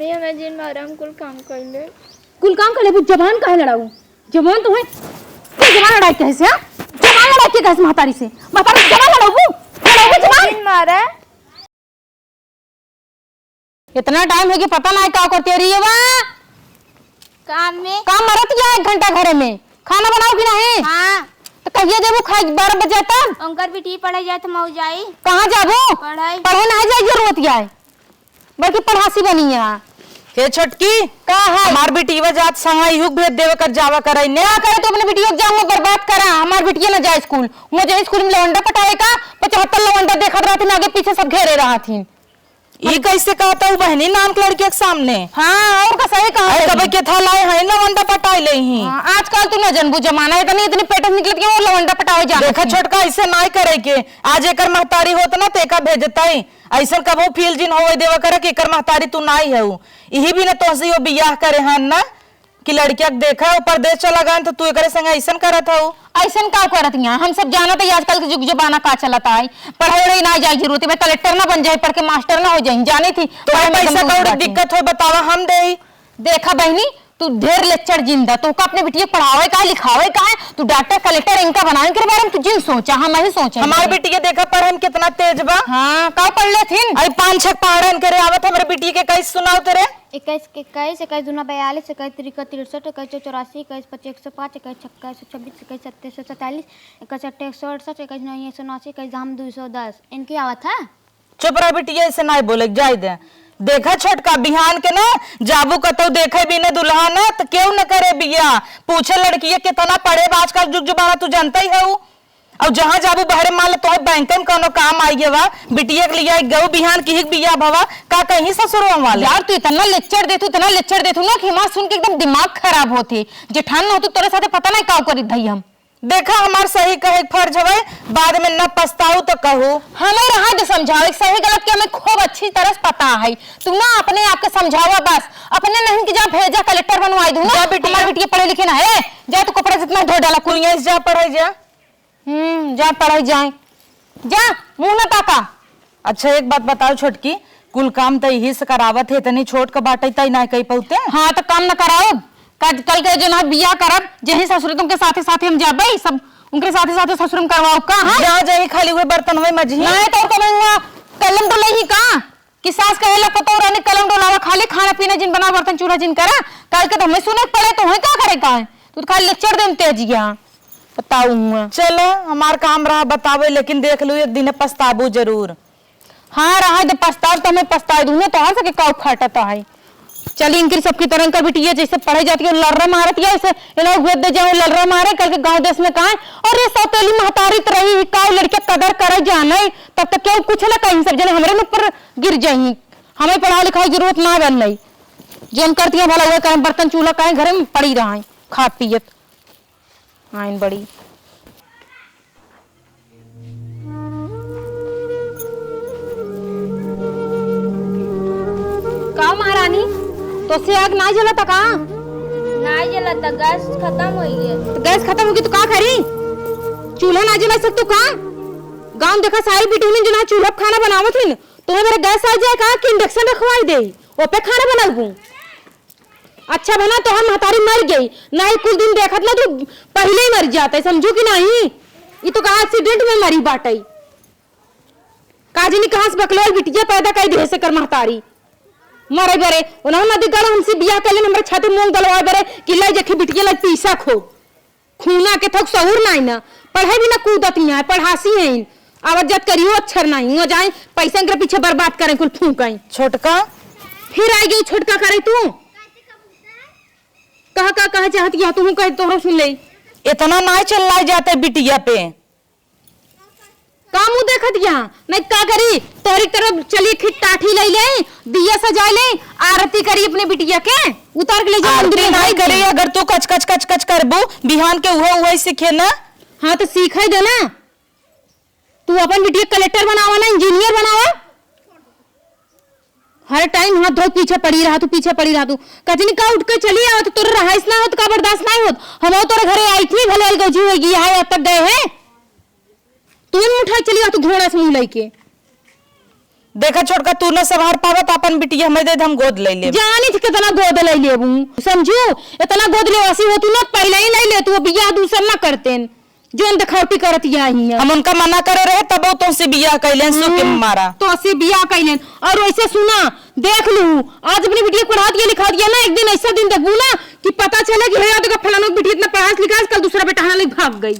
माई हमें जिन मारा हम कुल काम कर ले। कुल काम कर ले, जबान काहे लड़ाऊ? जबान तो है, तू जबान लड़ाई कैसे? हां जबान लड़ाई के कैसे महतारी से? महतारी जबान लड़ाऊ जबान जिन मारा इतना टाइम है कि पता ना क्या करती रही है। वाह काम मरत या 1 घंटा घरे में खाना बनाओ कि नहीं? हाँ तो कहिए देबू खाई 12 बजे तक उनकर बेटी पढ़े जाए तो मऊ जाई। कहां जाबो? पढ़े नहीं जाए जरूरत है बल्कि पढ़ासी बनी है। हे छोटकी का है हमार बेटीवा जात संगा युग भेज देवे कर जावा करे ने क्या करे तो अपने बेटियों जाऊंगा बर्बाद करा। हमार बेटिया ना जाए स्कूल, मुझे स्कूल में लवंडा पटाए का 75 लवंडा देखत रहती आगे पीछे सब घेरे रहा थी। ये कैसे कहता हूँ बहनी नाम के लड़के के सामने? हाँ और का सही कहा कब के था लाए हैं लवंडा पटाई ले ही। आजकल तू न जनबू जमाना है इतनी पेट निकलत के वो लवंडा पटावे जा। देखा छोटका ऐसे ना करे के आज एकर महतारी होत ना ते का भेजताई ऐसा कबो फील जिन होवे देवा करे कि एकर महतारी तू नाई है। यही भी ना तोसी वो बियाह करे हन ना कि लड़किया देखा ऊपर देश चला गए तो तू एकरे संग ऐसा करत हो। ऐसा का करत है हम सब जानत है आजकल के जुग जमाना का चलता है। पढ़ाई ना जाए जरूरत है कलेक्टर ना बन जाए पढ़ के मास्टर ना हो जाए जानी थी तो पैसा का दिक्कत हो बतावा हम दे। देखा बहनी तू ढेर लेक्चर जिंदा तो का अपने बिटिया पढ़ावे का लिखावे का है तू डॉक्टर कलेक्टर इनका बनाने के बारे में तू जिन सोचा हम ही सोचे। हमारे बिटिया देखा पर हम कितना तेज बा। हां का पढ़ ले थी आई 5-6 पहाड़न करे आवत हमारे बिटिया के कैसे सुनाओ तेरे 21 21 21 दूना 42 21 तिरका 63 21 84 21 25 105 21 26 126 21 27 147 21 28 168 21 9 189 21 धाम 210 इनकी आवत है। चुप रह बिटिया ऐसे ना बोले जाय दे। देखा छोटका बिहान के ना जाबू कतो देखे भी ने दुल्हा ना तो क्यों न करे बिया पूछे लड़की कितना पढ़े आजकल जुग जुबाना तू जानता ही है। और जहां जाबू बहरे मान तो बैंक में कोनो काम आई वा बिटिया के लिए गौ बिहान की बिया भवा का कहीं ससुरवा वाले। यार तू इतना लेक्चर देतू ना कि मां सुन के एकदम दिमाग खराब होती जेठान न हो तो तेरे साथे पता नहीं का करी धई हम। देखा हमार सही कहे फर्ज हवे बाद में न पछताऊ तो कहू हमें रहा दे समझाओ सही गलत के हमें खूब अच्छी तरह पता है। तू ना अपने आप के समझावा बस अपने नहीं कि जा भेजा कलेक्टर बनवाई दूं ना हमारी बिटिया पढ़े लिखे ना है जा तू कपड़ा जितना धो डाला कुलिया जा पढ़ाई जा जा पढ़ाई जाए जा मुंह न ताका। अच्छा एक बात बताओ छोटकी कुल काम तो यही से करावत है इतनी छोट का बाटे तई ना कही पौते। हाँ तो काम न कराओ कल के जो ना बिया करब जही ससुर तुम के साथे साथे हम जाबे सब उनके साथे साथे ससुर में करवाओ का। हां जा जाई खाली हुए बर्तन हुए मझी नहीं तो कमेंगा कलम तो नहीं का कि सास कहेला पतो रहने कलम डोलावा खाली खाना पीना जिन बना बर्तन चूल्हा जिन करा कल के तो हमें सुने पड़े तो है क्या करेगा तू खाली लेक्चर देम तेजिया बताऊंगा। चलो हमार काम रहा बतावे लेकिन देख लो एक दिन पछताबू जरूर। हाँ रहा दे पछताव तो हमें पछताए दूं तो आ सके का फटता है। चली इनकी सबकी तरह कर बिटिया जैसे पढ़े जाती है लर्रा मारती है ऐसे इन लोग भेज दे जाओ लर्रा मारे कल के गांव देश में कहा और ये सौतेली महतारी रही का लड़के कदर करे जाने तब तक क्यों कुछ ना कहीं सब जने हमरे ऊपर गिर जाई हमें पढ़ा लिखाई जरूरत ना बन नहीं जो हम करती है भला हुआ कहीं बर्तन चूल्हा कहीं घर में पड़ी रहा है खा पियत आइन बड़ी। का महारानी तो से आग ना जलता का नहीं जलता गैस खत्म हो गई। तो गैस खत्म होगी तो का करी चूल्हा ना जला सकतू का गांव देखा सारी बिटूनी जो ना चूल्हा खाना बनावत हिन तुम्हें मेरे गैस आ जाए का कि इंडक्शन रखवाई दे ओ पे खाना बनाऊं। अच्छा बना तो हम महतारी मर गई नहीं कुछ दिन देखत ना तो पहले ही मर जाता है समझो कि नहीं ये तो कहा एक्सीडेंट में मरी बाटई काजी ने कहां से बकलोल बिटिया पैदा कर दे से कर महतारी मरे बरे उन्होंने नदी गढ़ हमसे बियाह कर ले हमरे छाती मूंग दलवा बरे किला जखे बिटिया ला पीसा खो खूना के थक सहूर नहीं ना पढ़े भी ना कूदती है पढ़ासी है आवजत करियो अक्षर नहीं हो जाए पैसा के पीछे बर्बाद करें कुल फूंकाई। छोटका फिर आई गई छोटका करे तू कहा चाहती है तुम कह तोहरा सुन ले इतना ना चलना जाते बिटिया पे का मुंह देखत यहाँ नहीं का करी तोरी तरफ चली खिट टाठी ले ले दिया सजा ले आरती करी अपने बिटिया के उतार के ले जा आरती नहीं करे अगर तू कच कच कच कच करबू बिहान के वही सीखे ना। हाँ तो सीखा दे ना तू अपन बिटिया कलेक्टर बनावा ना इंजीनियर बनावा हर टाइम हाथ धो पीछे पड़ी रहा तू कचनी का उठ के चली आओ तो तोरे रहाइस ना होत का बर्दाश्त नहीं होत हम तोरे घरे आई थी भले गौजी होगी यहाँ अब तक गए हैं तू उठा चली आ तू घोड़ा से मुंह लेके देखा छोटका तू न संभार पावा तो अपन बिटिया हमें दे दे, हम गोद ले ले। जानी थी कितना गोद ले लेबू, समझू इतना गोद ले वैसी होती ना पहले ही नहीं ले, तू बियाह दूसर ना करते जो दिखावटी करत यही हम उनका मना करे रहे तब वो तुमसे बियाह कैले सुख के मारा तो से बियाह कैले। और वैसे सुना देख लू, आज अपनी बिटिया को पढ़ा दिया लिखा दिया ना, एक दिन ऐसा दिन देखू ना कि पता चले कि भैया देखो फलाना बिटिया इतना पढ़ा लिखा, कल दूसरा बेटा हमारे भाग गई,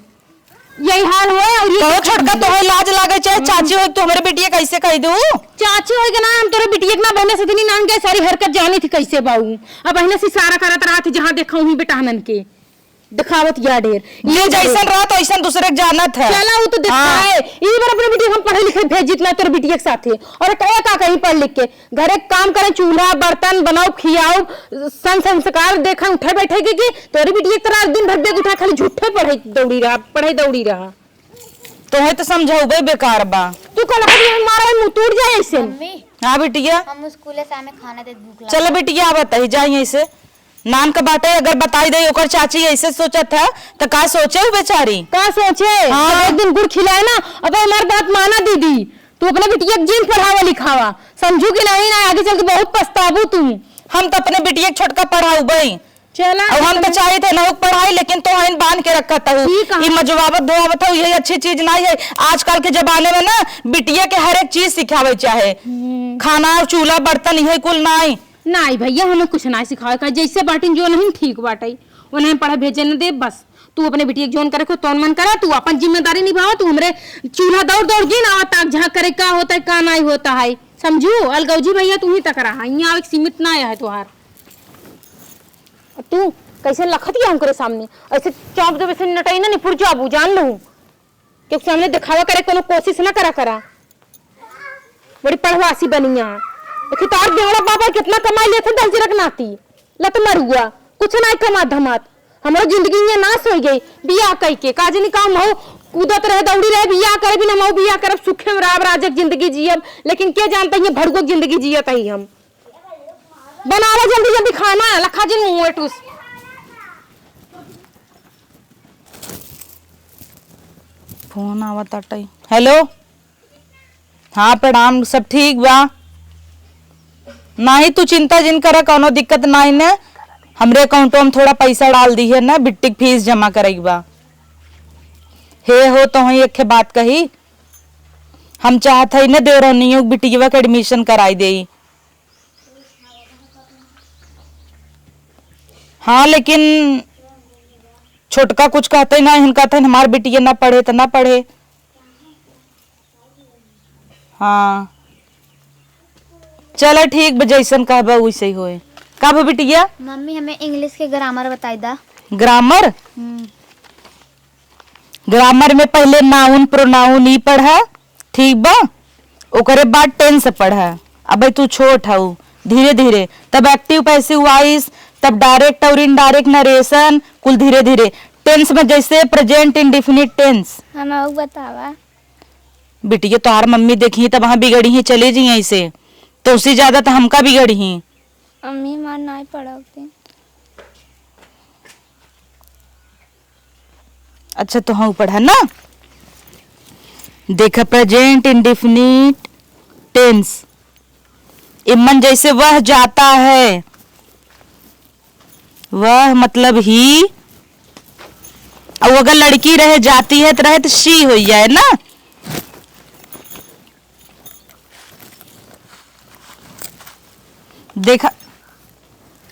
यही हाल हुआ। और ये तो छोटका तो लाज लागे चाहे चाची हो तो हमारे बिटिया कैसे कह दू? चाची हो के ना हम तोरे बिटिया के ना बहने से इतनी नान के सारी हरकत जानी थी कैसे बाऊ, अब बहने से सारा करत रहा थी जहां देखा हूं बेटानन के दिखावत या ढेर ये जैसन रहा तो ऐसा दूसरे के जानत है। चला वो तो दिखाए ई बार अपने बिटिया हम पढ़े लिखे भेज जितना तोरे बिटिया के साथ है, और कहे का कहीं पढ़ लिख के घरे काम करे, चूल्हा बर्तन बनाओ खियाओ, संस्कार देखा उठे बैठे की तोरे बिटिया तरह दिन भर बेग उठा खाली झूठे पढ़े दौड़ी रहा तो है तो समझाऊ भाई बेकार बा। तू कल मारा मुंह टूट जाए ऐसे। मम्मी हाँ बिटिया हम स्कूल से हमें खाना दे भूख लगा। चलो बिटिया आ बताई जाइए ऐसे नान का बाटे अगर बताई दे ओकर चाची ऐसे सोचा था तो का सोचे बेचारी का सोचे। हाँ। एक दिन गुड़ खिलाए ना, अब हमारी बात माना दीदी, तू अपने बिटिया जिन पढ़ावा लिखावा, समझू कि नहीं ना आगे चल के बहुत पछताबू तू। हम तो अपने बिटिया छोटका पढ़ाऊ भाई चला अब हम तो चाहे थे ना पढ़ाई, लेकिन तो इन बांध के रखा था ये मजवावत धोवत हो, यही अच्छी चीज नहीं है। आजकल के जमाने में ना बिटिया के हर एक चीज सिखावे चाहे, खाना चूल्हा बर्तन यही कुल नहीं नहीं भैया हमें कुछ ना सिखावे का, जैसे बाटिन जो नहीं ठीक बाटे उन्हें पढ़ा भेजे न दे बस। तू अपने बिटिया जोन करे को तौन मन करे, तू अपन जिम्मेदारी निभावा, तू हमरे चूल्हा दौड़ दौड़ जी ना ताक जहाँ करे का होता है का नहीं होता है, समझू। अलगौजी भैया तू ही तक रहा यहाँ एक सीमित ना है तुहार। तू कैसे लखत गया हमरे सामने ऐसे चौंप दे वैसे नटाई ना निपुर जाबू जान लू क्योंकि सामने दिखावा करे कोनो कोशिश ना करा बड़ी पढ़वासी बनिया तार बेवड़ा बाबा कितना कमाई लेते दस जरक नाती लत मरुआ कुछ नहीं कमा धमात, हमारी जिंदगी में नाश हो गई। बियाह कह के काजनी काम हो कूदत रहे दौड़ी रहे, बियाह करे भी ना बियाह करब सुखे में राब राजक जिंदगी जियब, लेकिन के जानता है भड़गो जिंदगी जियत है। हम बनावा जल्दी जल्दी खाना लखा जिन मुंह टूस। फोन आवत टाई। हेलो हाँ प्रणाम, सब ठीक बा? नहीं तू चिंता जिन करे कोनो दिक्कत नहीं ने, हमरे अकाउंटो में थोड़ा पैसा डाल दी है ना, बिट्टी फीस जमा करेगी बा। हे हो तो ही एक बात कही, हम चाहते है ना दे रही हूँ बिटिया के एडमिशन कराई दे। हाँ लेकिन छोटका कुछ कहते ना, इनका कहते हमारे बिटिया ना पढ़े तो ना पढ़े। हाँ चलो ठीक जैसन कहबा वैसे ही होए। कब बिटिया? मम्मी हमें इंग्लिश के ग्रामर बताई दा। ग्रामर? ग्रामर में पहले नाउन प्रोनाउन ही पढ़ा, ठीक बा, ओकरे बाद टेंस पढ़ा। अब तू छोट हऊ धीरे धीरे, तब एक्टिव पैसिव वॉइस, तब डायरेक्ट और इनडायरेक्ट नरेशन, कुल धीरे धीरे। टेंस में जैसे प्रेजेंट इंडेफिनिट टेंस। हम बतावा बिटिया तो हर मम्मी देखी तब वहां बिगड़ी ही चले जी ऐसे, तो उससे ज्यादा तो हमका बिगड़ी ही। अम्मी मां नहीं पढ़ाते। अच्छा तो हाँ पढ़ा ना, देखा प्रेजेंट इंडेफिनिट टेंस, इमन जैसे वह जाता है, वह मतलब ही, और अगर लड़की रहे जाती है तो शी हो जाए ना। देखा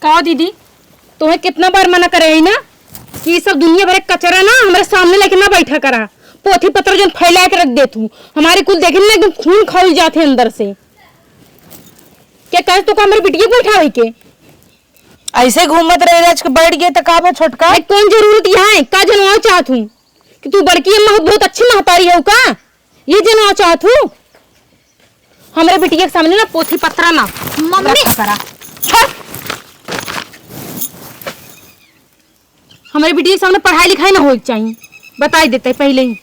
कहो दीदी तुम्हें कितना बार मना करे है ना कि ये सब दुनिया भर के कचरा ना हमारे सामने लेके ना बैठा करा, पोथी पत्र जो फैला के रख दे तू, हमारे कुल देखे ना एकदम खून खौल जाते अंदर से। क्या कह तो हमारे बिटिया को उठावे के ऐसे घूमत रहे राज के बैठ गए तो का छोटका कौन जरूरत यहाँ है का जनवा चाहत हूँ कि तू बड़की अम्मा बहुत अच्छी महतारी है का, ये जनवा चाहत हूँ। हमारे बिटिया के सामने ना पोथी पत्रा ना मम्मी करा, हमारे बिटिया के सामने पढ़ाई लिखाई ना हो चाहिए, बताई देते पहले ही।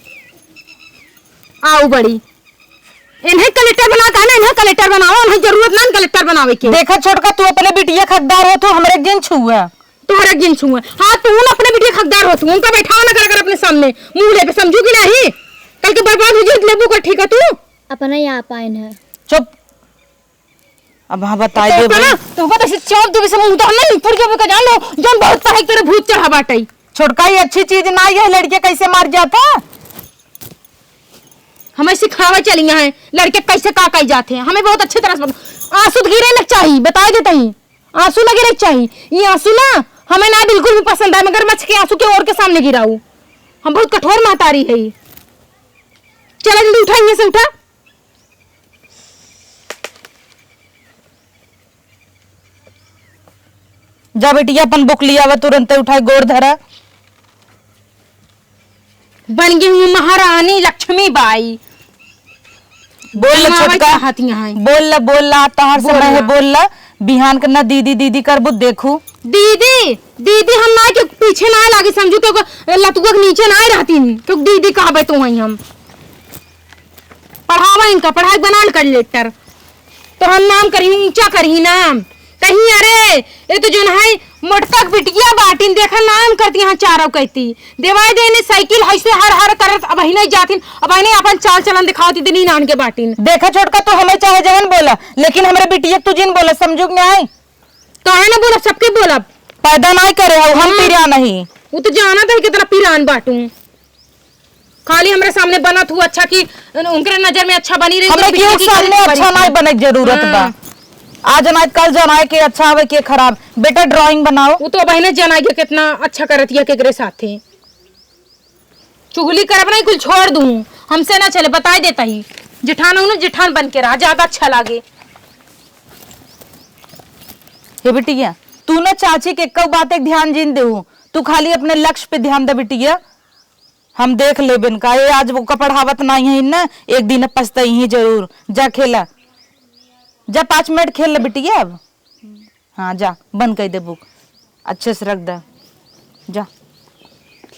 आओ बड़ी इन्हें कलेक्टर बना का ना, इन्हें कलेक्टर बनाओ, उन्हें जरूरत ना कलेक्टर बनावे के। देखा छोटका तू अपने बिटिया का हकदार हो तो हमारे दिन छुआ, तो हर एक दिन छुआ। हाँ तू ना अपने बिटिया का हकदार हो, तू उनका बैठाओ ना कर अपने सामने मुंह ले पे, समझू कि नहीं कल के बर्बाद हो जाए लेबू का, ठीक है तू अपने यहाँ पाइन है। चुप अब हाँ बताई तो दे ना तो बता से चौप देवे से मुंह तो नहीं फुड़ के का जान लो जौन बहुत पढ़ाई तेरे भूत चढ़ा बाटई। छोटका ये अच्छी चीज ना है, लड़के कैसे मार जाता। हमें सिखावा चली हैं लड़के कैसे का कई जाते हैं, हमें बहुत अच्छी तरह से आंसू गिरे लग चाहिए, बता देते ही आंसू लगे लग चाहिए। ये आंसू ना हमें ना बिल्कुल भी पसंद है, मगर मच्छ के आंसू के और के सामने गिराऊ। हम बहुत कठोर महतारी है। चला जल्दी उठा, ये से उठा। जा बेटिया अपन बुक लिया हुआ तुरंत उठाए गोड़ धरा। बन गई हूँ महारानी लक्ष्मी बाई। बोल ला छोटका, बोल ला तोहर समय है, बोल ला बिहान करना दीदी दीदी करबू देखू। दीदी दीदी हम ना के पीछे ना लागे समझू तो लतुआ के नीचे ना रहती तो दीदी कहबे तो वही हम पढ़ावा इनका पढ़ाई बना कर लेटर तो हम नाम करी ऊंचा करी नाम कहीं। अरे ये तो जो है मोटका बिटिया बाटिन देखा नाम करती यहाँ चारों कहती देवाय देने साइकिल ऐसे हर हर करत अब नहीं जाती, अब नहीं अपन चाल चलन दिखाती दिन नान के बाटिन। देखा छोटका तो हमें चाहे जवन बोला, लेकिन हमारे बिटिया तू जिन बोला समझू नहीं आई तो है ना बोला सबके बोला पैदा नहीं करे हम पिरा नहीं। वो तो जाना था कितना पिरान बाटू, खाली हमारे सामने बना तू अच्छा की उनके नजर में अच्छा बनी रही। हमें क्यों सामने अच्छा नहीं बने जरूरत बा, आज ना कल जनाए के अच्छा आवे के खराब। बेटा ड्राइंग बनाओ। वो तो बहने जनाए के कितना अच्छा करती है केकरे साथे चुगली करब नहीं कुल छोड़ दूं, हमसे ना चले बता देता ही जेठान हूं ना जेठान बन के रहा ज्यादा अच्छा लागे। हे बिटिया तू ना चाची के कब बातें ध्यान जिन दे, तू खाली अपने लक्ष्य पे ध्यान दे बिटिया। हम देख ले बिन का ये आज वो का पढ़ावत नहीं है ना, एक दिन पछताई ही जरूर। जा खेला, जा 5 मिनट खेल ले बिटिया अब। हाँ जा बंद कर दे बुक, अच्छे से रख दे जा।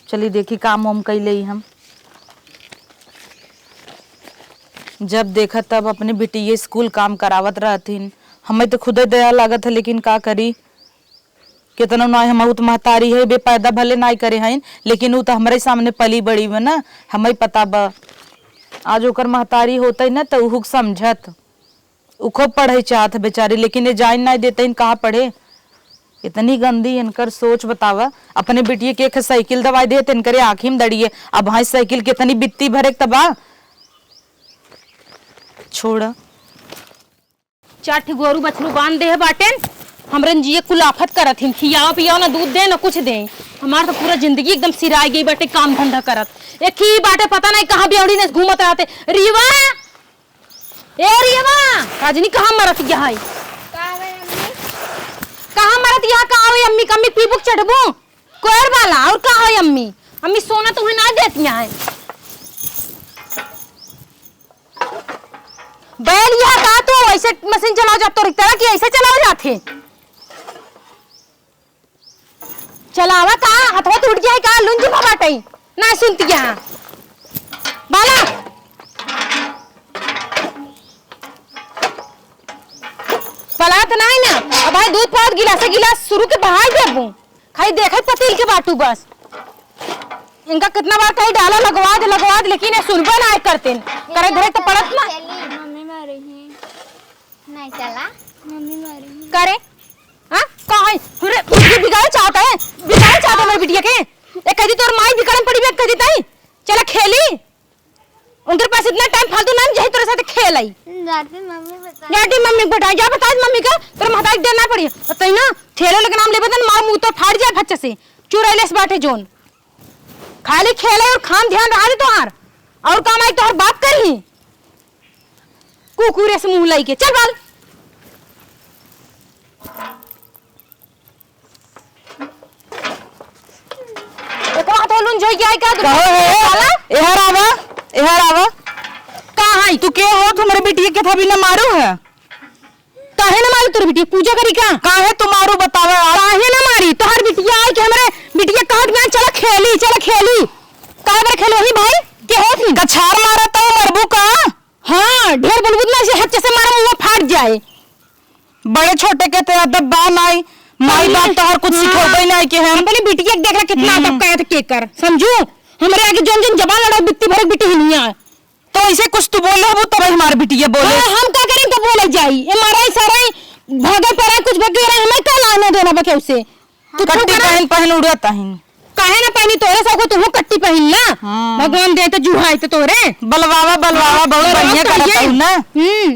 चलिए देखी काम वाम कर ले हम। जब देखा तब अपने बिटिया स्कूल काम करावत रहतीन, हमें तो खुद दया लागत है, लेकिन का करी कितना ना हम तो महतारी है बेपैदा भले ना करे हैं, लेकिन वो तो हमारे सामने पली बड़ी बा ना, हमें पता बा। आज ओकर महतारी होता है ना तो उ समझत उ खूब पढ़े चाहत बेचारी, लेकिन ये जान नहीं देते कहाँ पढ़े। इतनी गंदी इनकर सोच बतावा। अपने बिटिया के एक साइकिल दवाई दे इनकरे आँखी में दड़िए, अब हाँ साइकिल कितनी बित्ती भरे तबा छोड़। 4 गोरू बछरू बांध दे बाटेन हमरन जिए कुल आफत करत हिम, खियाओ पियाओ ना दूध दे ना कुछ दे। हमार तो पूरा जिंदगी एकदम सिराई गई बाटे काम धंधा करत। एक ही बाटे पता नहीं कहाँ बेवड़ी ने घूमत रहते। रिवा ए रिवा राजनी कहाँ मरत गया है, कहाँ मरत यहाँ कहाँ हुई अम्मी कम्मी पीबुक चढ़बू कोयर वाला और कहाँ है अम्मी? अम्मी सोना तुम्हें ना देती है बैल यहाँ कहा तो ऐसे मशीन चलाओ जाते तो तरह की ऐसे चलाओ जाते चलावा कहा हथवा टूट गया है कहा लुंजी बाटई ना सुनती यहाँ बाला पला तो नहीं ना। अब भाई दूध पात गिलास शुरू के बहाई देबू खाली देखे पतील के बाटू बस। इनका कितना बार कहीं डाला लगवा दे लेकिन ये सुनबे ना करते करे घरे तो पड़त ना मम्मी मर रही है नहीं चला मम्मी मर रही है करे हां कहां है बिगाड़ चाहता है मेरी बिटिया के एक कह दी तोर माई बिगड़न पड़ी बे कह दी ताई चला खेली उनके पास इतना टाइम फालतू ना यही तेरे साथ खेल आई जाती मम्मी बता जा बता मम्मी का तेरे महताज देना पड़ी बताई ना ठेले लेके नाम लेबे मार मुंह तो फाड़ जाए फच्चे से चुरैलेस बाटे जोन खाली खेले और खान ध्यान रहा दे तोहार और काम आई तोहार बात करही कुकुरे से मुंह लाई के चल बाल एकरा तो लुन जोई के आई का कहो है एहर आवा कहां है तू के हो तुम्हारे बिटिया के था भी ना मारू है काहे ना मारी तोर बिटिया पूजा करी का काहे तू मारू बतावे काहे ना मारी तोहर बिटिया आई के हमरे बिटिया कहत गया चला खेली काहे बार खेलो ही भाई के होत नहीं कछार मारा तो मरबू का। हां ढेर बुलबुल ना से हच्चे से मारा वो फाट जाए। बड़े छोटे के ते अदब बा नहीं माई बाप तो हर कुछ सिखावे नहीं के हम अपनी बिटिया के देख रहा कितना अदब कहत के कर समझू हमरे आगे जोन जोन जबान लड़ा बित्ती भर बिटी ही नहीं है तो ऐसे कुछ तू बोले हो तब हमारी बिटिया बोले। हम क्या करें तो बोले जाई ये मारा सारा भागे पड़ा कुछ बगे रहे हमें क्या लाना देना बके उसे तू कट्टी पहन उड़ता है काहे ना पहनी तोरे सब को तुम कट्टी पहन ना भगवान दे तो जुहाई तो तोरे बलवावा बहुत बढ़िया करता हूं ना।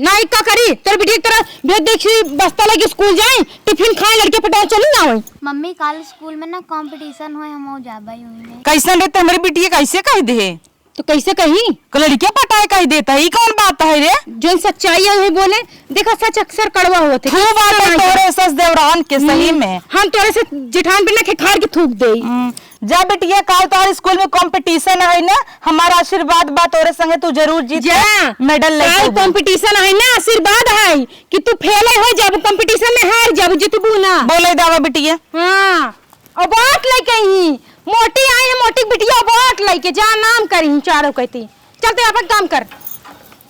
ना इक्का करी तेरे बिटिया तरह भेज देखी बस्ता लेके स्कूल जाए टिफिन खाए लड़के पटाओ चली ना होई। मम्मी कल स्कूल में ना कंपटीशन होए हम जाबा ही होई कैसे रहते हमारी बिटिया कैसे कह दे तो कैसे कही लड़कियां पटाए कह देता है कौन बात है रे जो सच्चाई है वही बोले देखा सच अक्सर कड़वा होते तू बात है तोरे सस देवरान के सही में हम तोरे से जेठान पे ना खेखार के थूक दे जा बिटिया कल तो स्कूल में कंपटीशन है ना हमारा आशीर्वाद बात तोरे संगे तू जरूर जीत जा मेडल ले कंपटीशन है ना आशीर्वाद है कि तू फेल हो जब कंपटीशन में हार जब जीतबू ना बोले दावा बिटिया। हां और बात लेके ही मोटी आई है मोटी बिटिया बात लेके जा नाम करी चारों कहती चलते अपन काम कर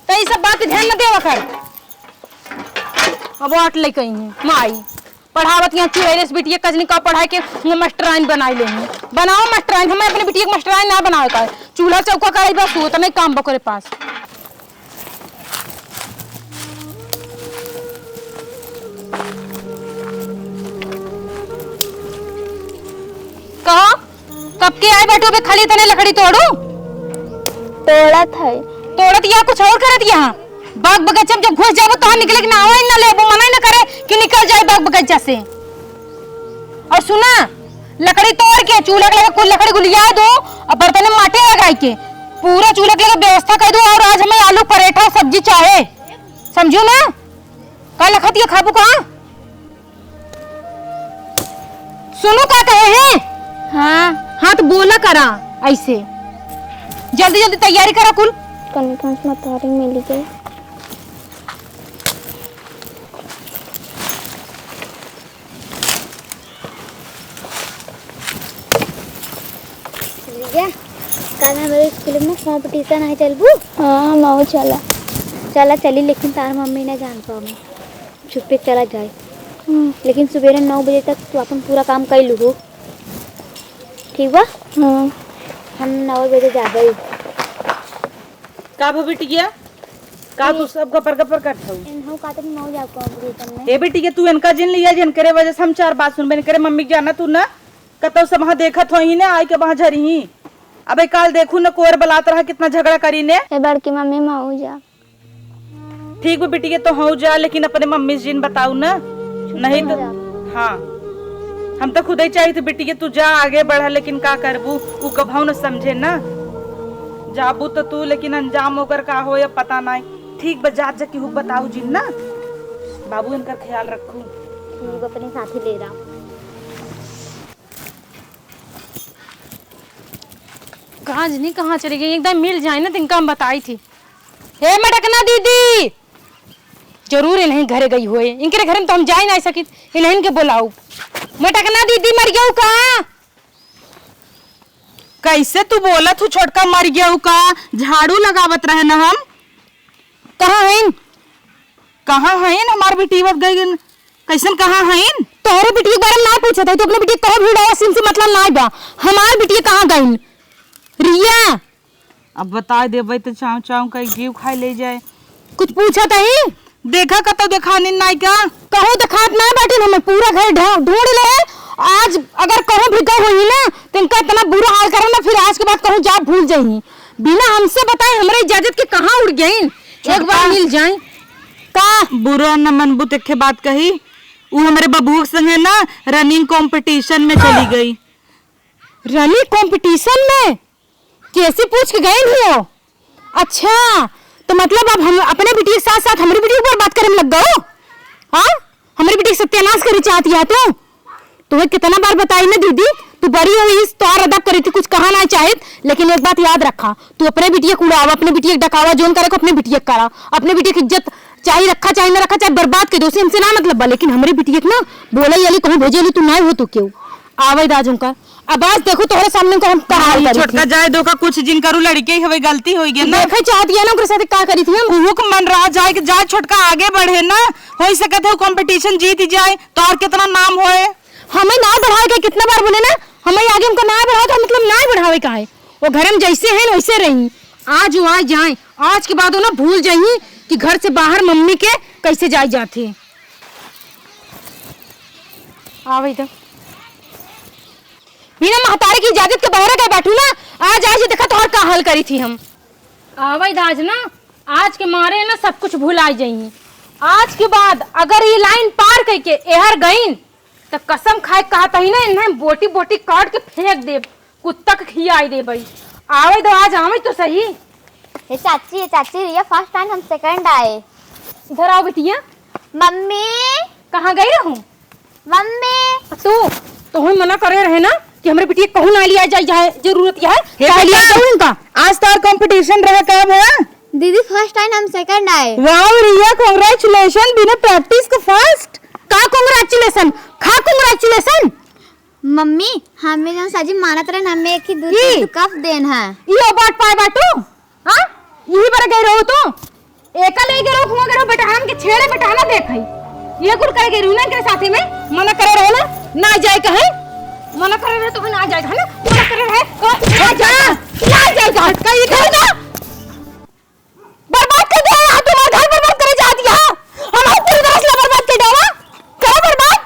तो ये सब बात ध्यान न देवा कर अब बात लेके ही माई पढ़ावत यहाँ चुड़ैलेस बिटिया कजनी का पढ़ाई के मास्टराइन बनाई ले बनाओ मास्टराइन हमें अपने बिटिया के मास्टराइन ना बनाओ का चूल्हा चौका करे बस वो तो नहीं काम बकोरे पास कहो कब के आए बैठो बे खाली तने लकड़ी तोड़ू तोड़त है तोड़त या कुछ और करत यहाँ बाग बगीचा में जब घुस जाबो तो निकले ना आवे ना लेबो मना ना करे कि निकल जाए बाग बगीचा से। और सुना लकड़ी तोड़ के चूल्हा के लगे कुल लकड़ी गुलिया दो और बर्तन में माटे लगाई के पूरा चूल्हा के लगे व्यवस्था कर दो और आज हमें आलू पराठा सब्जी चाहे समझो ना कल लखत ये खाबू कहां सुनो क्या कहे हैं। हाँ तो बोला करा ऐसे जल्दी जल्दी तैयारी करा कुल कनिकांश मतारी मिल गई कल हमारे स्कूल में कंपटीशन है चलबू। हाँ माओ चला चला चली लेकिन तार मम्मी ने जान पाओ मैं छुपे चला जाए लेकिन सुबह 9 बजे तक तू अपन पूरा काम कर लू ठीक बा। हम 9 बजे जाबे का भो बिटिया का तू सब गपर गपर करत हऊ इनहु का तक 9 जाब कंपटीशन में ए बिटिया तू इनका जिन लिया जिन करे वजह से हम चार बात सुनबे करे मम्मी जाना तू ना कतो सब वहां देखत होई ने आई के वहां झरी अबे काल देखू न कोर बलात रहा कितना झगड़ा करी ने ए बड़की मम्मी माओ जा ठीक है बिटिया तो हो जा लेकिन अपने मम्मी से जिन बताऊ ना नहीं तो हाँ हम तो खुद ही चाहिए थे बिटिया तू जा आगे बढ़ा लेकिन का करबू उ कभाऊ न समझे ना जाबू तो तू लेकिन अंजाम होकर का हो या पता नहीं ठीक बजा जा की बताऊ जिन ना बाबू इनका ख्याल रखू ठीक अपने साथी ले रहा कहाँ नहीं कहाँ चली गई एकदम मिल जाए ना तो इनका हम बताई थी। हे मटकना दीदी जरूर इन्हें घरे गई हुए इनके घर में तो हम जा ही नहीं सकी इन्हें के बुलाऊ मटकना दीदी मर गया कहाँ कैसे तू बोला तू छोटका मर गया का झाड़ू लगावत रहे ना हम कहाँ है हमार बेटी वत गई कैसन कहाँ है तोहरे बिटिया के बारे में ना पूछा था तो अपने बिटिया कहाँ भिड़ावा सिम से मतलब ना बा हमार बिटिया कहाँ गई रिया अब बता देबे तो चाव चाव का जीव खाई ले जाए कुछ पूछा था ही देखा कतो देखानी नहीं का कहो दिखात ना बैठे हमें पूरा घर ढूंढ ले आज अगर कहो भी गई हुई ना तो इनका इतना बुरा हाल करो ना फिर आज के बाद कहो जा भूल जाई बिना हमसे बताए हमारे इजाजत के कहाँ उड़ गई एक बार मिल जाए का बुरा न मनबू तेखे बात कही वो हमारे बबू संग है ना रनिंग कंपटीशन में चली गई रनिंग कंपटीशन में कैसे पूछ के गए हो अच्छा तो मतलब अब हम अपने बेटी के साथ साथ हमारी बेटी पर बात करने लग गए हाँ हमारी बेटी सत्यानाश करनी चाहती है तू तुम्हें कितना बार बताई ना दीदी तू बड़ी हुई तो और अदब करी थी कुछ कहा ना चाहे लेकिन एक बात याद रखा तू अपने बिटिया को उड़ावा अपने बिटिया डकावा जोन करे अपने बिटिया करा अपने बिटिया की इज्जत चाहे रखा चाहे ना रखा चाहे बर्बाद कर दो हमसे ना मतलब लेकिन हमारी बिटिया ना बोले वाली कहूँ भेजे तू नहीं हो तू क्यों आवे दाजुन का अब आज देखो तोहरे सामने को हम कहा छोटका जाए दो का कुछ जिन करू लड़के हवे गलती होई गई ना देखे चाहती है ना उनके साथ का करी थी हम हुक मन रहा जाए कि जाए छोटका आगे बढ़े ना हो सकते हो कंपटीशन जीत जाए तो और कितना नाम होए हमें ना बढ़ावे का कितना बार बोले ना हमें आगे हमको ना बढ़ावे का मतलब ना बढ़ावे का है वो घर में जैसे है वैसे रही आज वो आ जाए, आज के बाद वो ना भूल जाइए कि घर से बाहर मम्मी के कैसे जाई जाती है। आ भाई तो बिना महतारे की इजाजत के बाहर गए बैठू ना, आज आज देखा तो और का हाल करी थी हम। आवाज आज ना, आज के मारे ना सब कुछ भूल आ जाइए। आज के बाद अगर ये लाइन पार करके एहर गईन तो कसम खाए कहता ही ना इन्हें बोटी बोटी काट के फेंक दे, कुत्ता के खियाई दे भाई। आवे तो आज आवे तो सही। ये चाची रिया फर्स्ट टाइम हम सेकंड आए। इधर आओ बिटिया। मम्मी कहाँ गई रहूं? मम्मी तो हम मना करे रहे ना कि हमारे बिटिया कहूं ना लिया जाए, जरूरत है क्या लिया जाऊं इनका। आज तो कंपटीशन रहा कब है दीदी फर्स्ट टाइम हम सेकंड आए। वाओ रिया कांग्रेचुलेशन, बिना प्रैक्टिस का फर्स्ट। का कांग्रेचुलेशन, खा कांग्रेचुलेशन। मम्मी हमें जो साजी मानत रहे हमें एक ही दूसरे कप देन है। ये बात पाए बाटू हां यही बार गए रहो तो एका ले गए रहो मगर बेटा हम के छेड़े बेटा ना देखई ये कुल करे गए रूना के साथे में मना करे रहे ना जाए कहे, मना करे रहे तो ना जाए है ना, मना करे रहे ना जाए कहीं घर ना बर्बाद कर दिया, तुम्हारा घर बर्बाद करे जा दिया, हमारा पूरी तरह से बर्बाद कर दिया। करो बर्बाद,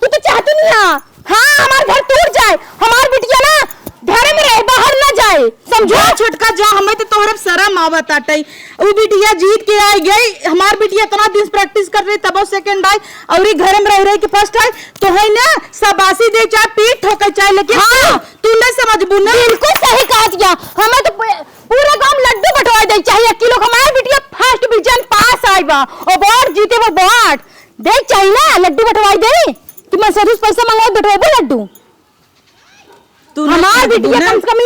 तू तो चाहती नहीं है हाँ हमारा घर टूट जाए, हमारी बिटिया ना घर में रहे बाहर ना जाए, समझो। छोटका जा हमें तो तोहरे शर्म आवत आटई। वो बिटिया जीत के आई गई, हमार बिटिया इतना दिन प्रैक्टिस कर रही तब वो सेकंड आई और घर में रह के फर्स्ट आई। तो है ना शाबाशी दे चाहे पीठ ठोके चाहे, लेकिन हाँ तू नहीं समझबू ना। बिल्कुल सही कहा दिया, हमें तो पूरा गांव लड्डू बंटवा दे चाहिए किलो, हमारी बिटिया फर्स्ट डिवीजन पास आई बा और अवार्ड जीते वो अवार्ड दे चाहिए ना, लड्डू बंटवाई दे कि मैं सर पैसा मंगाओ बंटवाबो लड्डू। हमार बिटिया कम से कम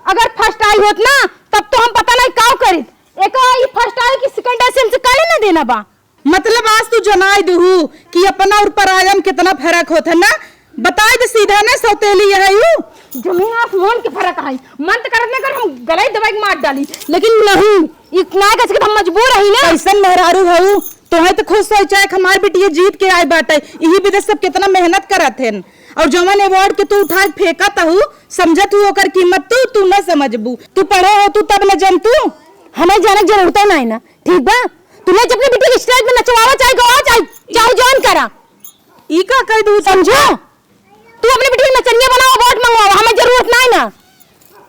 अगर फर्स्ट आई होत ना तब तो हम पता नहीं का करी, एक आई फर्स्ट आई कि सेकंड आई से हमसे काले ना देना बा। मतलब आज तू जनाई दूँ कि अपना और पराया में कितना फर्क होता है ना, बताए दे सीधा ना सौतेली है यू जमीन आसमान के फर्क है। मन तो करने कर हम गले दवाई मार डाली, लेकिन नहीं इतना कैसे हम मजबूर रही ना। कैसन मेहरारू हूँ तो है तो खुश हो चाहे हमारी बिटिया जीत के आए बाटे, यही विदेश सब कितना मेहनत करत है और जवन अवार्ड के तू उठा फेंकत हूँ समझत हूँ ओकर कीमत तू न समझबू। तू पढ़े हो तू तब न जानतू, हमें जाने की जरूरत नहीं ना, ठीक बा। तूने जब अपनी बेटी के स्टेज में नचवावा चाहे गवा चाहे जॉइन करा ई का कह दू समझो। तू अपनी बेटी की नचनिया बनाओ अवार्ड मंगवाओ, हमें जरूरत नहीं ना।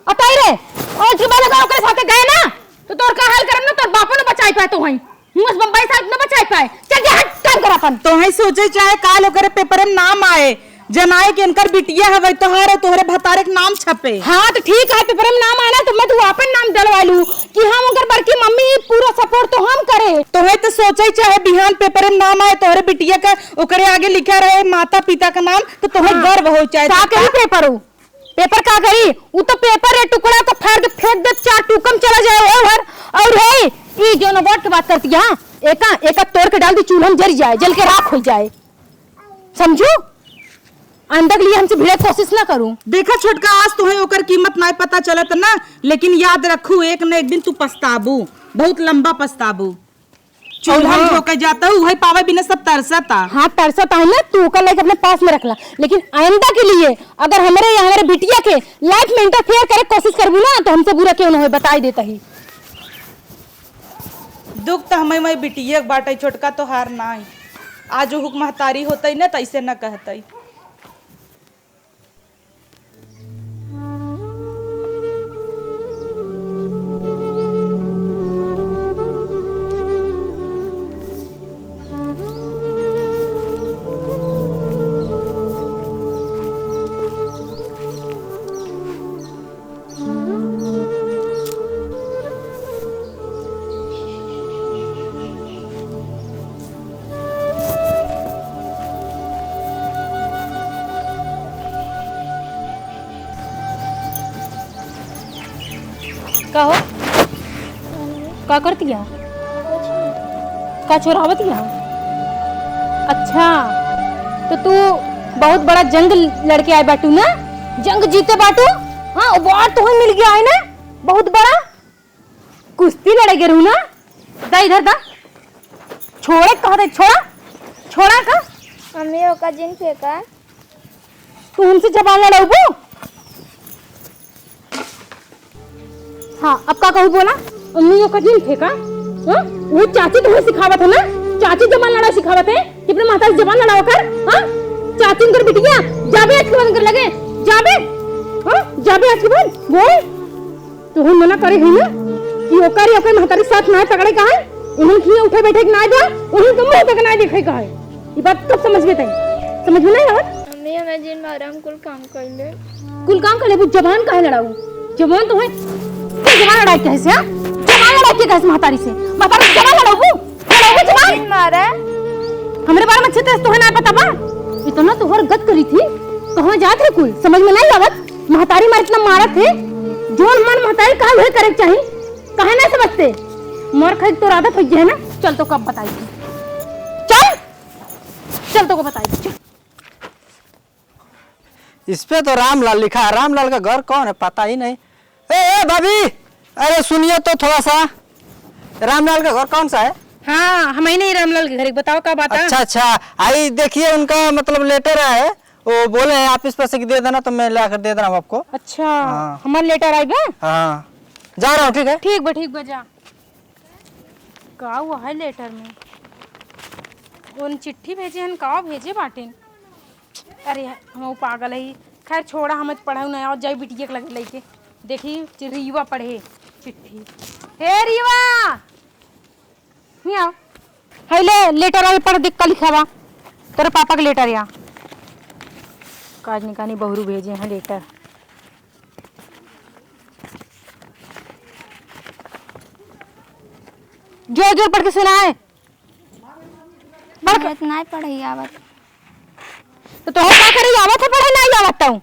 अताई रे और के बाद अगर ओकरे साथे गए ना तो तोर का हाल करम ना, तोर बापो न बचाई पाए तो हई मुस बम्बई साथ न बचाई पाए। चल जा हट काम कर अपन। तो है सोचे चाहे काल ओकरे पेपर में नाम आए जनाए के इनकर बिटिया हवे तोहरे तोहरे भतारे के नाम छपे। हाँ तो ठीक है, पेपर में नाम आना तो मैं तो अपन नाम डलवा लूं कि हम उनकर बड़की मम्मी पूरा सपोर्ट तो हम करे। तो है तो सोचे चाहे बिहान पेपर में नाम आए तोहरे बिटिया का ओकरे आगे लिखा रहे माता पिता का नाम तो तोहरे गर्व हो चाहे का करी पेपर हो पेपर का करी वो तो पेपर है टुकड़ा को फाड़ के फेंक दे, चार टुकम चला जाए ओवर। और है ये जो अवार्ड की बात करती है एका तोड़ के डाल दी चूल्हा में जल जाए, जल के राख हो जाए, समझो। अंदर के लिए हमसे भिड़े कोशिश ना करूं। देखा छोटका आज तुम्हें ओकर कीमत नहीं पता चलत ना, लेकिन याद रखू एक न एक दिन तू पछताबू, बहुत लंबा पछताबू। चूल्हा में होके जाता हूँ वही पावे बिना सब तरसता। हाँ तरसता है ना, तू कर लेके अपने पास में रखला, लेकिन आइंदा के लिए अगर हमारे या हमारे बिटिया के लाइफ में इंटरफेयर करे कोशिश करबू ना तो हमसे बुरा क्यों ना हो, बताई देता ही। दुख तो हमें मैं बिटिया बाटे छोटका तो हार ना आज हुक्म महतारी होते ना तैसे न कहते। का हो का करती है का चोरावती है? अच्छा तो तू बहुत बड़ा जंग लड़के आए बाटू ना, जंग जीते बाटू। हाँ अवार्ड तो मिल गया है ना बहुत बड़ा, कुश्ती लड़ेगे रू ना। दा इधर दा, छोड़े कहा दे, छोड़ा का मम्मी ओका जिन फेंका तू उनसे जबान लड़ाऊबो। हाँ अब का कहूँ बोला उम्मी का दिन थे का हाँ? वो चाची तुम्हें सिखावत है ना, चाची जबान लड़ा सिखावत है कि अपने माता से जबान लड़ाओ कर। हाँ चाची उनकर बिटिया जाबे आज के बाद कर लगे जाबे, हाँ जाबे आज के बाद बोल तो हम मना करे है ना कि ओकर ओकर महतारी साथ ना पकड़े का है, उन्हें खिए उठे बैठे ना जा, उन्हें तुम मुंह तक ना देखे का है। ये बात कब समझ में तई, समझ में नहीं आवत। मम्मी हमें जिन मारा हम कुल काम कर ले, कुल काम कर ले, वो जबान काहे लड़ाऊ, जबान तो है जबान लड़ाई कैसे, हां जबान लड़ाई के कैसे महतारी से, महतारी से जबान लड़ाऊ जबान जिन मारा हमरे बारे में अच्छे तरह तो है ना पता बा, इतना तो हर गत करी थी कहां जात है कुल समझ में नहीं आवत। महतारी मार इतना मारत है जोन मन महतारी का वही करे चाहिए, काहे ना समझते मर खाई तो आदत हो गई है ना। चल तो कब बताई, चल चल तो को बताई चल। इस पे तो रामलाल लिखा है, रामलाल का घर कौन है पता ही नहीं। ए भाभी अरे सुनिए तो थोड़ा सा, रामलाल का घर कौन सा है? हाँ हमें नहीं रामलाल के घर, बताओ क्या बात है। अच्छा आई देखिए उनका मतलब लेटर है, वो बोले हैं ऑफिस पर से कि दे देना तो मैं ला कर दे दे रहा हूँ आपको। अच्छा हाँ। हमारे लेटर आई बे, हाँ जा रहा हूँ ठीक है। ठीक बा जा। का हुआ है लेटर में, उन चिट्ठी भेजे हन का भेजे बाटेन, अरे हम पागल है। खैर छोड़ा हम पढ़ाऊ नहीं और जाई बिटिया के लगे लेके देखी रीवा पढ़े चिट्ठी। हे रीवा नहीं आओ, है ले लेटर आए पढ़ देख का लिखा बा, तेरे पापा का लेटर या काज निकानी बहरू भेजे हैं लेटर। जोर जोर पढ़ के सुनाए, मैं इतना पढ़ी आवत तो तोहे का करे आवत है पढ़े नहीं आवत हूं,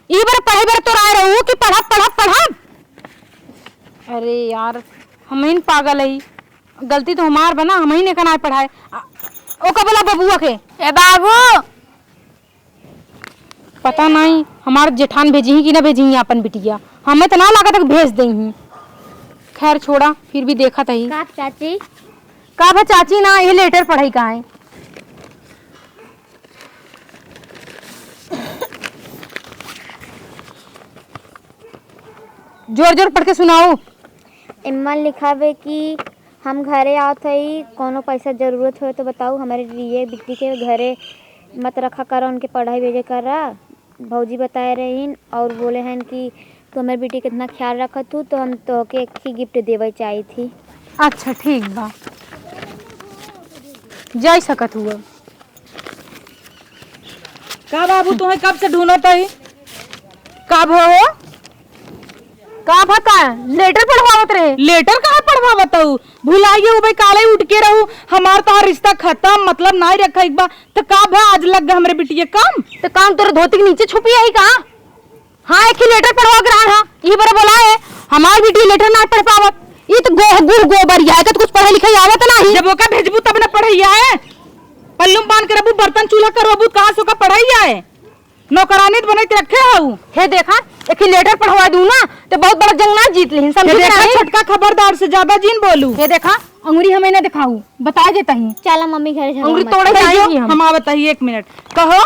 ई बार पढ़े बार तो राय रहू कि पढ़ा। अरे यार हम ही पागल है, गलती तो हमार बना, हम ही ने कना पढ़ाए। ओ का बोला बबुआ के ए बाबू पता नहीं हमार जेठान भेजी ही कि ना भेजी ही अपन बिटिया, हमें तो ना लगा तक भेज देंगी। खैर छोड़ा फिर भी देखा था ही का चाची का भा चाची ना ये लेटर पढ़ाई का है। जोर जोर पढ़ के सुनाओ। इम्मा लिखावे कि हम घरे आवत हई, कोनो पैसा जरूरत हो तो बताओ, हमारे लिए बिट्टी के घरे मत रखा करा, उनके पढ़ाई भेजे करा। भौजी बताए रहीन और बोले हैं कि तू हमारी बेटी का इतना ख्याल रखत तू, तो हम तो के एक ही गिफ्ट देवे चाहिए थी। अच्छा ठीक बा जा सकत हुआ। का बाबू तुम्हें कब से ढूंढत है? का भो का भका लेटर पढ़वावत रहे, लेटर कहाँ पढ़वा बताऊ, भुलाइए भाई काले उठ के रहू, हमार तो रिश्ता खत्म, मतलब नहीं रखा एक बार तो का भा आज लग गया हमरे बिटिया काम। तो काम तोरे धोती के नीचे छुपी है का? हाँ एक ही लेटर पढ़वा के रहा है, ये बार बोला है हमारी बेटी लेटर ना पढ़ पावत, ये तो गोबर है तो कुछ पढ़े लिखे आवत नहीं। जब ओका भेजबू तब ना पढ़ैया है, पल्लू बांध के रबू बर्तन चूल्हा करबू कहाँ से ओका पढ़ैया है, नौकरानी बने के रखे हूँ। हे देखा एक ही लेटर पढ़वा दूं ना तो बहुत बड़ा जंग ना जीत लेहिन, समझ देखा छोटका खबरदार से ज्यादा जीन बोलू। ये देखा अंगुरी हमें ना दिखाऊ, बता देता ही चला मम्मी घर अंगुरी तोड़े जाएगी हम। हम बताइए एक मिनट कहो।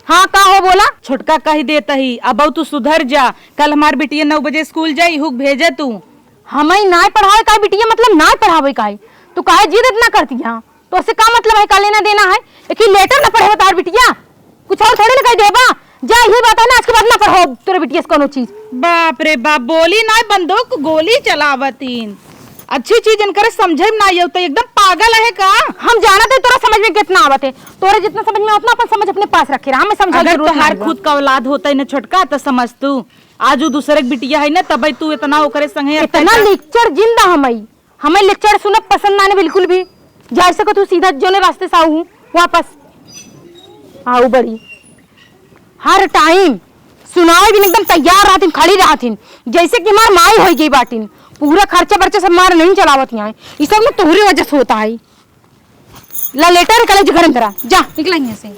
हाँ का हो बोला, छोटका कही देता ही, अब तू सुधर जा, कल हमार बिटिया 9 बजे स्कूल जाई हुक भेजे तू। हमें ना पढ़ावे का बिटिया मतलब ना पढ़ावे का है, तू काहे जिद इतना करती है, तो उससे का मतलब है का लेना देना है, एक ही लेटर ना पढ़े बता बिटिया, कुछ और थोड़ी लगाई देबा। जा ये बात है ना आज के बाद ना पढ़ो तेरे बिटिया से कोनो चीज। बाप रे बाप बोली ना बंदूक गोली चलावतीन, अच्छी चीज इनकर समझे ना आयो तो एकदम पागल है का। हम जाना थे तोरा समझ में कितना आवत है, तोरे जितना समझ में उतना अपन समझ अपने पास रखे रहा, हमें समझा अगर जरूरत तोहार नहीं। खुद का औलाद होता है ना छोटका तो समझ तू, आज वो दूसरे की बिटिया है ना तब तू इतना ओकरे संगे इतना लेक्चर जिंदा हमें लेक्चर सुनब पसंद ना बिल्कुल भी। जा सको तू सीधा जोने रास्ते से आऊ वापस आऊ बड़ी, हर टाइम सुनाए भी एकदम तैयार रहतीन, खड़ी रहतीन जैसे कि हमार माई हो गई बाटीन, पूरा खर्चा बर्चा सब मार नहीं चलावत यहाँ, ये सब में तोहरे वजह से होता है। ला लेटर कल घर में जा निकला यहाँ से।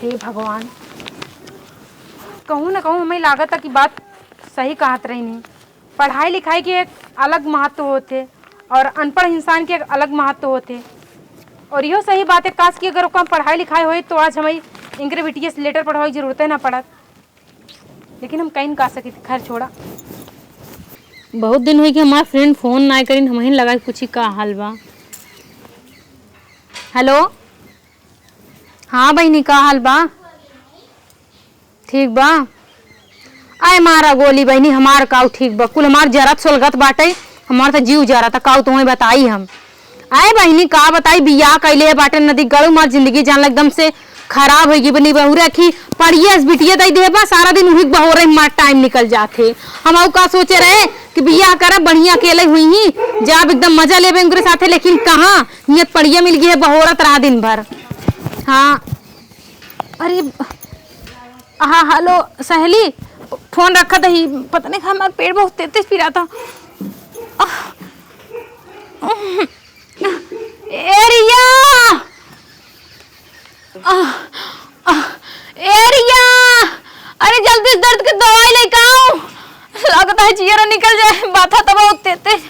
हे भगवान कहूँ ना कहूँ हमें लागत की बात सही कहत रही नहीं, पढ़ाई लिखाई के एक अलग महत्व होते और अनपढ़ इंसान के एक अलग महत्व होते, और यह सही बात है काश कि अगर ओका पढ़ाई लिखाई होई तो आज हमें इनके बिटिया से लेटर पढ़ाओ की जरूरत है ना पड़त, लेकिन हम कहीं का सके खैर छोड़ा। बहुत दिन हुई कि हमारा फ्रेंड फोन ना करी, हम ही लगा पूछी का हाल बा। हेलो, हाँ बहनी का हाल बा? ठीक बा। आए मारा गोली बहनी हमार काऊ ठीक बा, कुल हमार जरत सोलगत बाटे, हमार तो जीव जरा था काऊ तुम्हें बताई हम। आए बहनी का बताई बियाह कैले बाटे नदी गड़ू मार जिंदगी जान एकदम से खराब होगी बनी बहु रखी पढ़िए बिटिया दई दे बा सारा दिन वही बहो रही मार टाइम निकल जाते। हम का सोचे रहे कि बियाह करब बढ़िया अकेले हुई ही जब एकदम मजा लेबे उनके साथे, लेकिन कहाँ नियत पढ़िया मिल गई है बहोरत रहा दिन भर। हाँ अरे हाँ हेलो सहेली, फोन रखा था ही पता नहीं हमारा पेट बहुत तेज पी रहा था। एरिया एरिया, अरे जल्दी दर्द की दवाई लेके आओ, लगता है जियरा निकल जाए, बाथा तो बहुत तेज।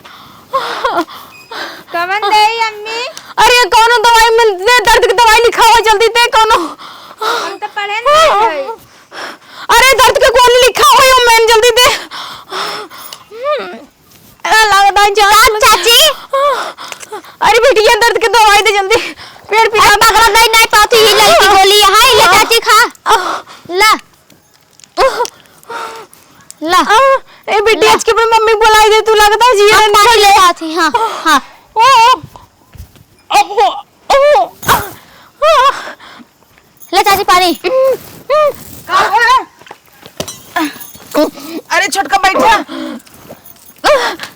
कमन दे अम्मी, अरे कौनो दवाई मिल दे, दर्द की दवाई लिखा हुआ जल्दी दे कौनो। हम तो पढ़े नहीं। अरे दर्द की गोली लिखा हुआ है मैंने जल्दी दे। लगता है जान चाची, अरे बेटिया दर्द की दवाई दे जल्दी, पेट पीड़ा पकड़ा नहीं पाती ही लड़की गोली यहाँ ही ले चाची खा ला ला। ए बेटी आज के मम्मी बुलाई दे, तू लगता है जिया पानी ले आती। हाँ हाँ ले चाची पानी। अरे छोटका बैठा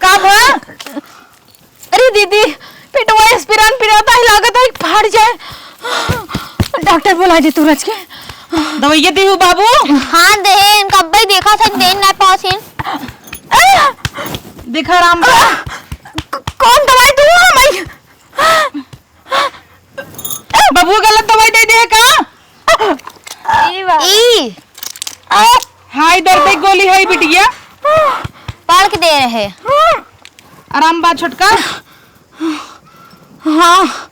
का बा? अरे दीदी पेटवा एस्पिरान पिराता है, लागत है फाड़ जाए, डॉक्टर बुला दे तुरंत के। दवाइया दी हूँ बाबू। हाँ दे, इनका अब्बा ही देखा था दे ना पास दिखा राम कौन दवाई दूँ मैं? बाबू गलत दवाई दे दे का? ई हाय दर्द की गोली है बिटिया, पाल के दे रहे। आराम बा छोटका? हाँ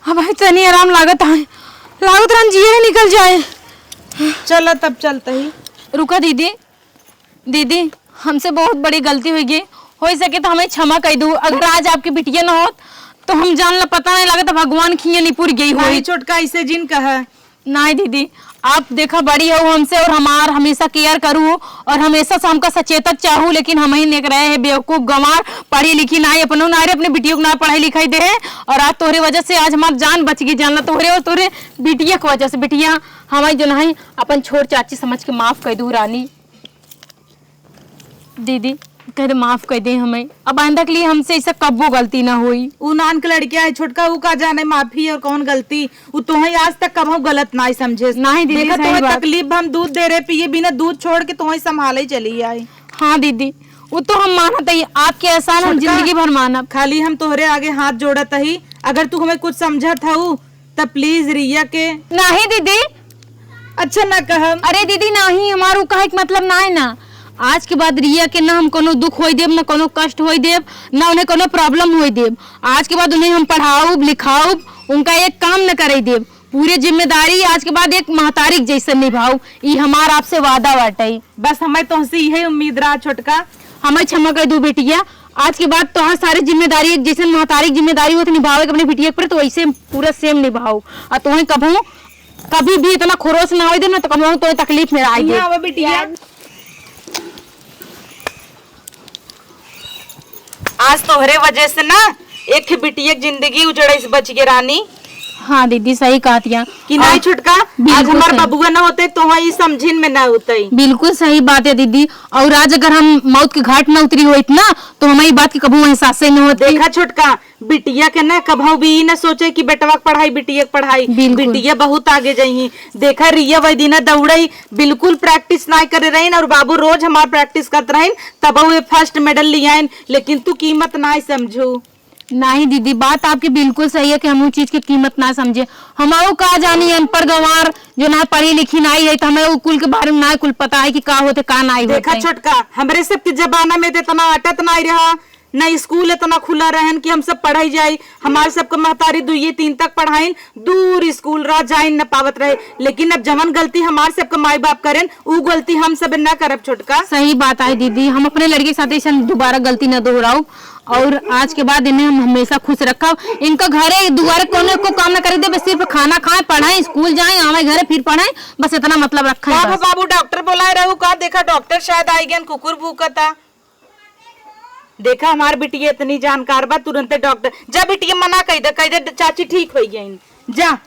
अब इतनी आराम लागत है, लागत रन जिए निकल जाए। चलो तब चलते ही। रुका दीदी, दीदी हमसे बहुत बड़ी गलती हुई गई, हो सके तो हमें क्षमा कर दो। अगर आज आपकी बिटिया ना होत तो हम जान ला पता नहीं लगा तो भगवान खिए नहीं पूरी गई हुई। छोटका इसे जिन कहा नहीं दीदी, आप देखा बड़ी हो हमसे और हमार हमेशा केयर करूँ और हमेशा से हमका सचेतक चाहूँ, लेकिन हम ही निक रहे हैं बेवकूफ गंवार, पढ़ी लिखी ना अपनो ना अपने बिटियों को ना पढ़ाई लिखाई दे है। और आज तोहरे वजह से आज हमार जान बच गई, जानला तोहरे और तोहरे बिटिया की वजह से। बिटिया हमारी जो नहीं अपन छोड़ चाची समझ के माफ कर दू रानी। दीदी कह दे माफ कर दे हमें, अब आइंदा के लिए हमसे ऐसा कब्बो गलती ना हुई। उ नान के लड़किया है छोटका, उ का जाने माफी और कौन गलती, उ तुम्हें आज तक कभी गलत ना समझे। नहीं दीदी, देखा सही तुम्हें बात। तकलीफ हम दूध दे रहे पिए बिना दूध छोड़ के तुम्हें संभाले चली आई। हाँ दीदी वो तो हम मानत है, आपके एहसान हम जिंदगी भर मानब। खाली हम तोहरे आगे हाथ जोड़त ही, अगर तू हमें कुछ समझत हूँ तब प्लीज रिया के। नहीं दीदी, अच्छा ना कह। अरे दीदी नहीं, हमारू कहे के मतलब ना है ना, आज के बाद रिया के ना हम कोनो दुख होई देब, ना कोनो कष्ट होई देब, ना उन्हें कोनो प्रॉब्लम होई देब। आज के बाद उन्हें हम पढ़ाऊब लिखाऊब, उनका एक काम न करे देब, पूरी जिम्मेदारी आज के बाद एक महतारी जैसे निभाऊ, ये हमारा आपसे वादा बाटे। बस हमें तुमसे यही उम्मीद रहा छोटका, हमें क्षमा कर दो बेटिया, आज के बाद तो सारी जिम्मेदारी एक जैसे महतारी जिम्मेदारी हो तो निभावे अपने बिटिया पर, तो वैसे पूरा सेम निभाओ। और तुम्हें कभी भी इतना खुरोस ना हो दे ना, तो कभी तो तकलीफ में आई यहाँ बिटिया। आज तोहरे वजह से ना एक बिटिया की जिंदगी उजड़े से बच गई रानी। हाँ दीदी सही कहतिया कि नहीं छुटका, आज हमारे बबुआ ना होते तो वहाँ ये समझिन में ना होते। बिल्कुल सही बात है दीदी, और आज अगर हम मौत के घाट में उतरी होती ना तो हमारी बात की कभी एहसास नहीं होती। देखा छुटका, बिटिया के ना कभी भी ना सोचे कि बेटवा की पढ़ाई बिटिया की पढ़ाई, बिटिया बहुत आगे जाही। देखा रिया वही दिन दौड़ई बिल्कुल प्रैक्टिस ना करे रही, और बाबू रोज हमार प्रैक्टिस करते रही, तब वो फर्स्ट मेडल लिया। लेकिन तू कीमत ना समझू। नहीं दीदी बात आपकी बिल्कुल सही है कि हम उस चीज की कीमत ना समझे। हमारो का जानी अनपढ़ गंवार जो ना पढ़ी लिखी ना है, तो हमें वो कुल के बारे में ना कुल पता है कि का होते का ना होते। देखा छोटका, हमरे सबके जमाना में तो इतना अटत ना रहा, ना स्कूल इतना खुला रहन कि हम सब पढ़ाई जाए। हमारे सबके महतारी 2-3 तक पढ़ाइन, दूर स्कूल रह जाए न पावत रहे। लेकिन अब जवन गलती हमारे सबके माई बाप करें उ गलती हम सब न करब छोटका। सही बात है दीदी, हम अपने लड़के के साथ ऐसा दोबारा गलती न दोहराऊ और आज के बाद इन्हें हम हमेशा खुश रखा। इनका घरे दुआरे कोने को काम न करे दे, बस सिर्फ खाना खाए, पढ़ाए, स्कूल जाए, आवे घरे फिर पढ़ाए, बस इतना मतलब रखा है। बाबू डॉक्टर बुलाए रहू का? देखा डॉक्टर शायद आई गया, कुकुर भूकता। देखा हमार बिटिया इतनी जानकार बा, तुरंत डॉक्टर जा बिटिया मना कह दे चाची ठीक हो गई जा।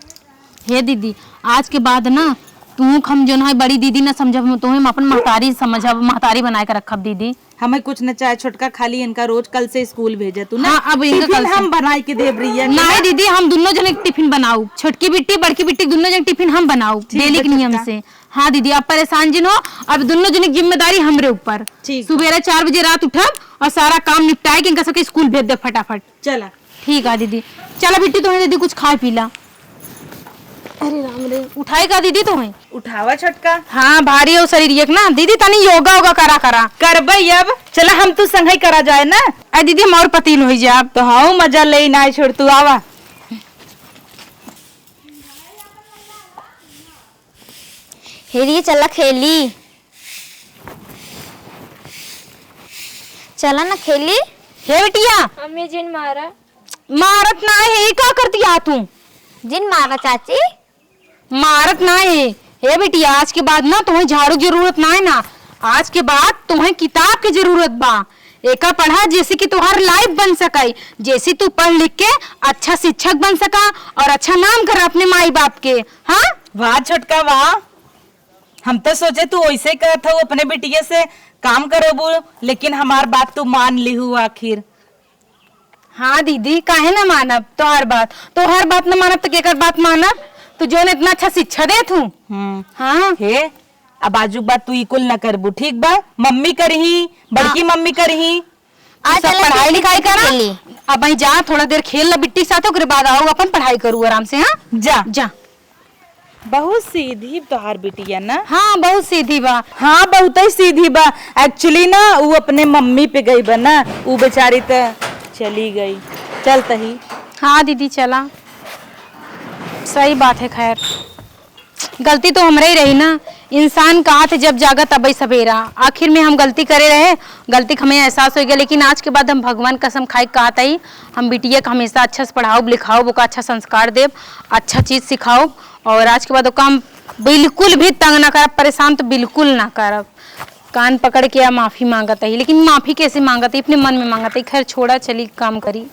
हे दीदी आज के बाद ना तू हम जो है बड़ी दीदी ना समझब, तुम्हें अपन महतारी समझब, महतारी बनाए कर रखब दीदी। हमें कुछ न चाहे छोटका, खाली इनका रोज कल से स्कूल भेजे तू ना। हाँ, अब इनका टिफिन कल से हम बनाई के देव रही नहीं दीदी, हम दोनों जने टिफिन बनाऊ, छोटकी बिट्टी बड़की बिट्टी दोनों जने टिफिन हम बनाऊ डेली के नियम से। हाँ दीदी आप परेशान जिन हो, अब दोनों जने की जिम्मेदारी हमरे ऊपर। सुबह 4 बजे रात उठब और सारा काम निपटाए के इनका सबके स्कूल भेज दे फटाफट। चला ठीक है दीदी। चला बिट्टी तुम्हें दीदी कुछ खा पी ला। अरे राम रे, उठाएगा दीदी तुम्हें? उठावा छोटका। हाँ भारी हो शरीर एक ना दीदी, तनी योगा होगा करा करा करबई अब। चला हम तू संग करा जाए ना। अरे दीदी हम और पतील हो जाए आप तो हाँ मजा ले ना छोड़ तू आवा। हेरी चला खेली, चला ना खेली। हे बिटिया हमें जिन मारा। मारत ना है, क्या करती आ तू? जिन मारा चाची? मारत ना है। हे बिटिया आज के बाद ना तुम्हें झाड़ू की जरूरत ना है ना, आज के बाद तुम्हें किताब की जरूरत बा। एका पढ़ा जैसे कि तुम्हार लाइफ बन सके, जैसे तू पढ़ लिख के अच्छा शिक्षक बन सका और अच्छा नाम कर अपने माई बाप के। हाँ वाह छोटका वाह, हम तो सोचे तू वैसे कहत हो अपने बिटिया से काम करोबू, लेकिन हमार बात तू मान ली हूँ आखिर। हाँ दीदी काहे ना मानब, तो हर बात न मानब तो केकर बात मानब? तू जो ने इतना अच्छा शिक्षा दे तू। हाँ हे अब आजू बात तू इकुल न करबू, ठीक बा? मम्मी करही, बड़की मम्मी करही, आज सब पढ़ाई लिखाई करा। अब भाई जा थोड़ा देर खेल ला बिट्टी साथ, ओकरे बाद आओ अपन पढ़ाई करू आराम से। हाँ जा जा। बहुत सीधी तोहार बिटिया ना। हाँ बहुत सीधी बा। हाँ बहुत ही सीधी बा। एक्चुअली ना वो अपने मम्मी पे गई बा ना, वो बेचारी तो चली गई। चल तही। हाँ दीदी चला, सही बात है। खैर गलती तो हमरे ही रही ना, इंसान कहाँ थे जब जागा तभी सवेरा। आखिर में हम गलती करे रहे, गलती हमें एहसास हो गया, लेकिन आज के बाद हम भगवान कसम खाई कहा था हम बिटिया का हमेशा अच्छा से पढ़ाओ लिखाओ, वो का अच्छा संस्कार देव, अच्छा चीज सिखाओ और आज के बाद वो काम बिल्कुल भी तंग ना करब, परेशान तो बिल्कुल ना करब। कान पकड़ के या माफी मांगत है, लेकिन माफी कैसे मांगत है? अपने मन में मांगत है। खैर छोड़ा, चली काम करी।